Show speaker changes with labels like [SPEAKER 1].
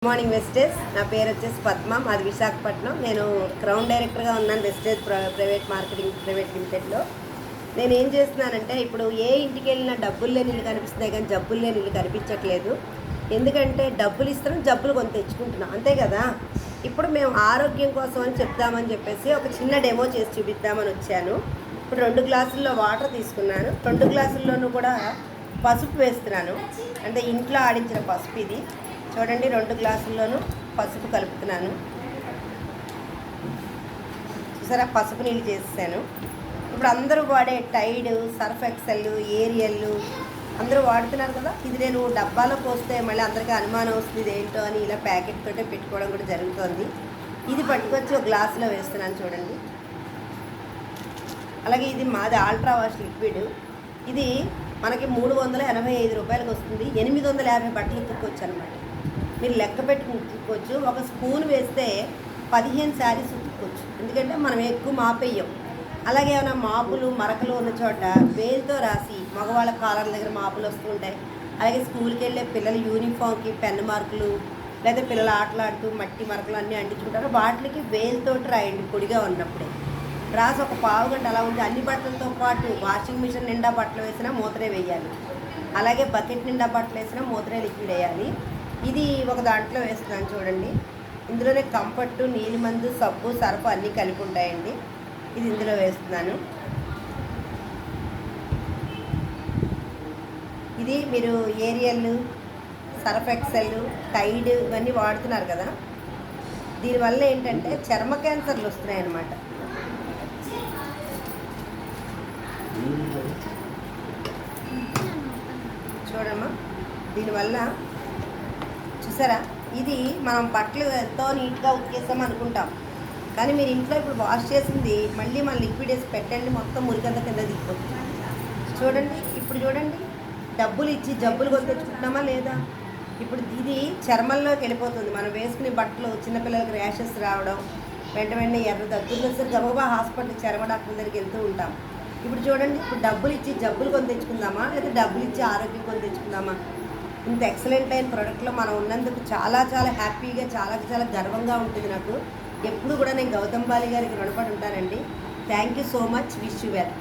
[SPEAKER 1] Morning wastage. నా పేరు వచ్చేసి పద్మ, మాది విశాఖపట్నం. నేను క్రౌన్ డైరెక్టర్గా ఉన్నాను వెస్టేజ్ ప్రైవేట్ మార్కెటింగ్ ప్రైవేట్ లిమిటెడ్లో. నేను ఏం చేస్తున్నానంటే, ఇప్పుడు ఏ ఇంటికి వెళ్ళినా డబ్బులు లేని ఇల్లు కనిపిస్తున్నాయి కానీ జబ్బులు లేని ఇల్లు కనిపించట్లేదు. ఎందుకంటే డబ్బులు ఇస్తున్నాం, జబ్బులు కొంత తెచ్చుకుంటున్నాం, అంతే కదా. ఇప్పుడు మేము ఆరోగ్యం కోసం అని చెప్దామని చెప్పేసి ఒక చిన్న డెమో చేసి చూపిద్దామని వచ్చాను. ఇప్పుడు 2 గ్లాసుల్లో వాటర్ తీసుకున్నాను. 2 గ్లాసుల్లోనూ కూడా పసుపు వేస్తున్నాను, అంటే ఇంట్లో ఆడించిన పసుపు ఇది. చూడండి, 2 గ్లాసుల్లోనూ పసుపు కలుపుతున్నాను. చూసారా, పసుపు నీళ్ళు చేసాను. ఇప్పుడు అందరూ వాడే టైడ్, సర్ఫ్ ఎక్సెల్, ఏరియల్ అందరూ వాడుతున్నారు కదా. ఇది నేను డబ్బాలో పోస్తే మళ్ళీ అందరికీ అనుమానం వస్తుంది ఇది ఏంటో అని ఇలా ప్యాకెట్ తోటే పెట్టుకోవడం కూడా జరుగుతుంది. ఇది పట్టుకొచ్చి ఒక గ్లాసులో వేస్తున్నాను చూడండి. అలాగే ఇది మాది అల్ట్రా వాష్ లిక్విడ్. ఇది మనకి 385 రూపాయలకు వస్తుంది. 850 బట్టలు ఉతుక్కోవచ్చు అనమాట. మీరు లెక్క పెట్టుకుని ఉతుక్కోవచ్చు. ఒక స్పూన్ వేస్తే 15 శారీస్ ఉతుక్కోవచ్చు, ఎందుకంటే మనం ఎక్కువ మాపేయం. అలాగే ఏమైనా మాపులు మరకలు ఉన్న చోట వేలుతో రాసి, మగవాళ్ళ కాలర్ దగ్గర మాపులు వస్తూ ఉంటాయి. అలాగే స్కూల్కి వెళ్ళే పిల్లల యూనిఫామ్కి పెన్ మార్కులు, లేదా పిల్లలు ఆటలాడుతూ మట్టి మరకలు అన్నీ అంటించుకుంటారు. వాటికి వేలుతోటి రాయండి పొడిగా ఉన్నప్పుడే. రాసి ఒక పావు గంట అలా ఉంది. అన్ని బట్టలతో పాటు వాషింగ్ మిషన్ నిండా బట్టలు వేసినా మూతరే వేయాలి. అలాగే బకెట్ నిండా బట్టలు వేసినా మూతరే లిక్విడ్ వేయాలి. ఇది ఒక దాంట్లో వేస్తున్నాను చూడండి. ఇందులోనే కంఫర్టు, నీలిమందు, సబ్బు, సర్ఫ్ అన్నీ కలిపి ఉంటాయండి. ఇది ఇందులో వేస్తున్నాను. ఇది మీరు ఏరియల్, సర్ఫ్ ఎక్సెల్, టైడ్ ఇవన్నీ వాడుతున్నారు కదా. దీనివల్ల ఏంటంటే చర్మ క్యాన్సర్లు వస్తున్నాయి అన్నమాట. చూడమ్మా, దీనివల్ల చూసారా, ఇది మనం బట్టలు ఎంతో నీట్గా ఉతికేసాం అనుకుంటాం, కానీ మీరు ఇంట్లో ఇప్పుడు వాష్ చేసింది మళ్ళీ మన లిక్విడ్ వేసి పెట్టండి, మొత్తం మురికంతా కింద దిగిపోతుంది. చూడండి, ఇప్పుడు చూడండి, డబ్బులు ఇచ్చి జబ్బులు కొని తెచ్చుకుంటున్నామా లేదా. ఇప్పుడు ఇది చర్మంలోకి వెళ్ళిపోతుంది. మనం వేసుకునే బట్టలు చిన్నపిల్లలకి ర్యాషెస్ రావడం, వెంటనే ఎర్ర దగ్గర వచ్చి గబగబా హాస్పిటల్ చర్మ డాక్టర్ దగ్గరికి వెళ్తూ ఉంటాం. ఇప్పుడు చూడండి, ఇప్పుడు డబ్బులు ఇచ్చి జబ్బులు కొని తెచ్చుకుందామా, లేదా డబ్బులు ఇచ్చి ఆరోగ్యం కొని తెచ్చుకుందామా. ఇంత ఎక్సలెంట్ అయిన ప్రోడక్ట్లో మనం ఉన్నందుకు చాలా చాలా హ్యాపీగా, చాలా చాలా గర్వంగా ఉంటుంది నాకు. ఎప్పుడు కూడా నేను గౌతమ్ బాలి గారికి రుణపడి ఉంటానండి. Thank you so much. Wish you well.